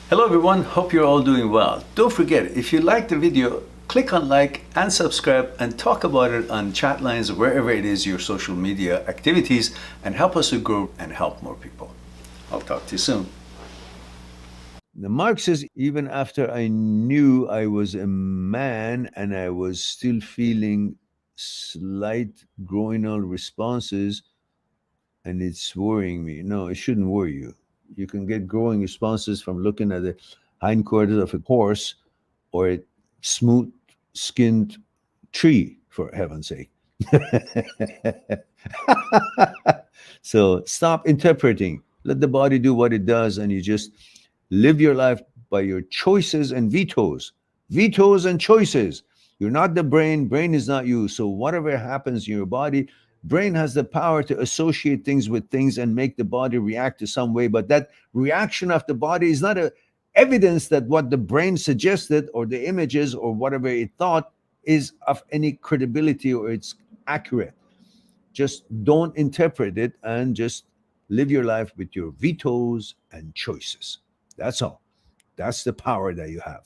Hello everyone, hope you're all doing well. Don't forget, if you like the video, click on like and subscribe and talk about it on chat lines, wherever it is your social media activities, and help us to grow and help more people. I'll talk to you soon. The Mark says, even after I knew I was a man and I was still feeling slight groinal responses, and it's worrying me. No, it shouldn't worry you. You can get growing responses from looking at the hindquarters of a horse or a smooth skinned tree, for heaven's sake. So stop interpreting. Let the body do what it does, and you just live your life by your choices and vetoes. Vetoes and choices. You're not the brain, brain is not you. So whatever happens in your body, brain has the power to associate things with things and make the body react to some way, but that reaction of the body is not a evidence that what the brain suggested or the images or whatever it thought is of any credibility or it's accurate. Just don't interpret it and just live your life with your vetoes and choices. That's all. That's the power that you have.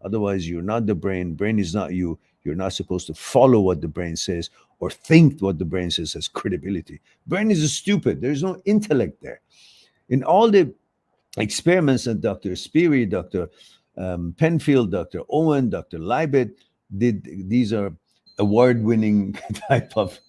Otherwise, you're not the brain. Brain is not you. You're not supposed to follow what the brain says or think what the brain says as credibility. Brain is stupid. There's no intellect there. In all the experiments that Dr. Speary, Dr. Penfield, Dr. Owen, Dr. Leibet did, these are award-winning type of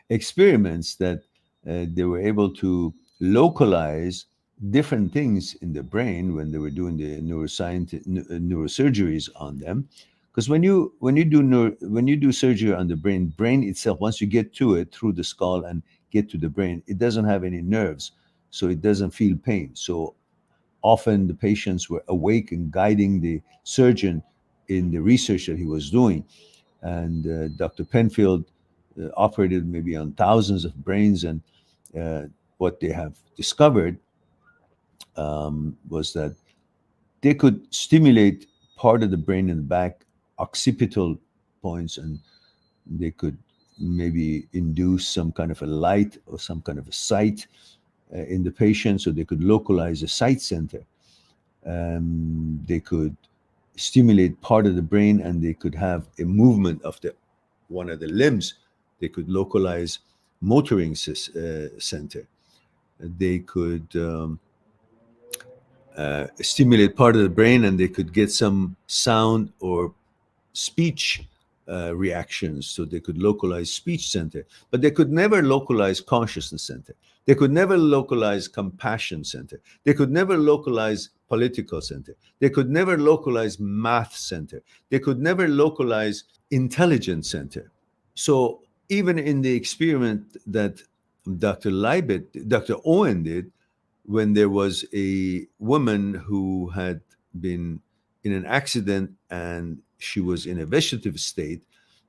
experiments that they were able to localize different things in the brain when they were doing the neurosurgeries on them. Because when you do surgery on the brain itself, once you get to it through the skull and get to the brain, it doesn't have any nerves, so it doesn't feel pain. So often the patients were awake and guiding the surgeon in the research that he was doing. And Dr. Penfield operated maybe on thousands of brains, and what they have discovered was that they could stimulate part of the brain in the back, occipital points, and they could maybe induce some kind of a light or some kind of a sight in the patient, so they could localize a sight center. They could stimulate part of the brain, and they could have a movement of the one of the limbs. They could localize motoring center. They could stimulate part of the brain, and they could get some sound or speech reactions, so they could localize speech center, but they could never localize consciousness center. They could never localize compassion center. They could never localize political center. They could never localize math center. They could never localize intelligence center. So even in the experiment that Dr. Owen did, when there was a woman who had been in an accident and she was in a vegetative state,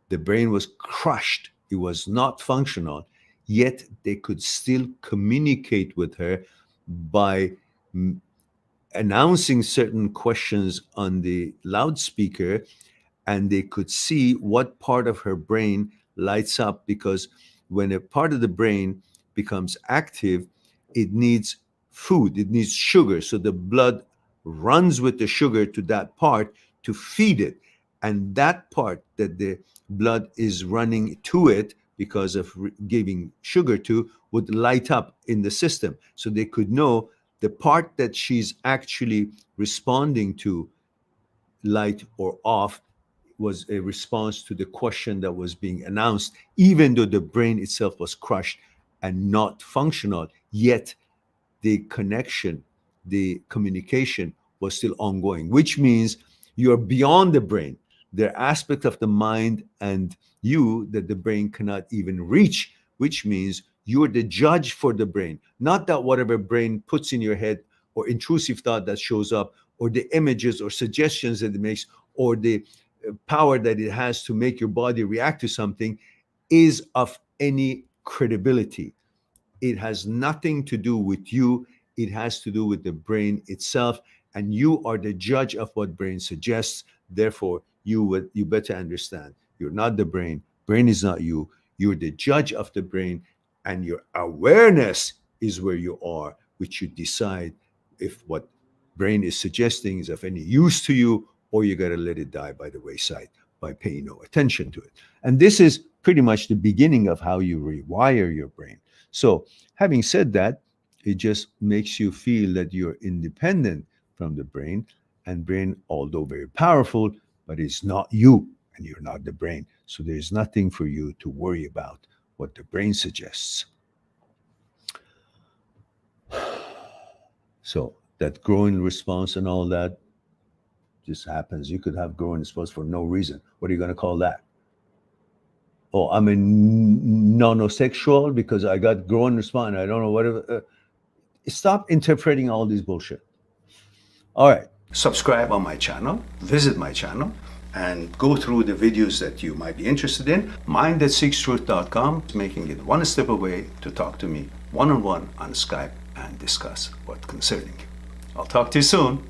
the brain was crushed, it was not functional, yet they could still communicate with her by announcing certain questions on the loudspeaker, and they could see what part of her brain lights up, because when a part of the brain becomes active, it needs food, it needs sugar. So the blood runs with the sugar to that part to feed it. And that part that the blood is running to it because of giving sugar to would light up in the system. So they could know the part that she's actually responding to, light or off, was a response to the question that was being announced, even though the brain itself was crushed and not functional, yet the connection, the communication was still ongoing, which means you're beyond the brain. There are aspects of the mind and you that the brain cannot even reach, which means you're the judge for the brain, not that whatever brain puts in your head or intrusive thought that shows up or the images or suggestions that it makes or the power that it has to make your body react to something is of any credibility. It has nothing to do with you. It has to do with the brain itself. And you are the judge of what brain suggests. Therefore, you better understand you're not the brain. Brain is not you. You're the judge of the brain. And your awareness is where you are, which you decide if what brain is suggesting is of any use to you, or you got to let it die by the wayside by paying no attention to it. And this is pretty much the beginning of how you rewire your brain. So, having said that, it just makes you feel that you're independent from the brain, and brain, although very powerful, but it's not you, and you're not the brain. So there's nothing for you to worry about what the brain suggests. So that growing response and all that just happens. You could have growing response for no reason. What are you going to call that? Oh, I'm a nonosexual because I got growing response. I don't know whatever. Stop interpreting all this bullshit. All right. Subscribe on my channel, visit my channel, and go through the videos that you might be interested in. Mind@seekstruth.com, making it one step away to talk to me one-on-one on Skype and discuss what's concerning you. I'll talk to you soon.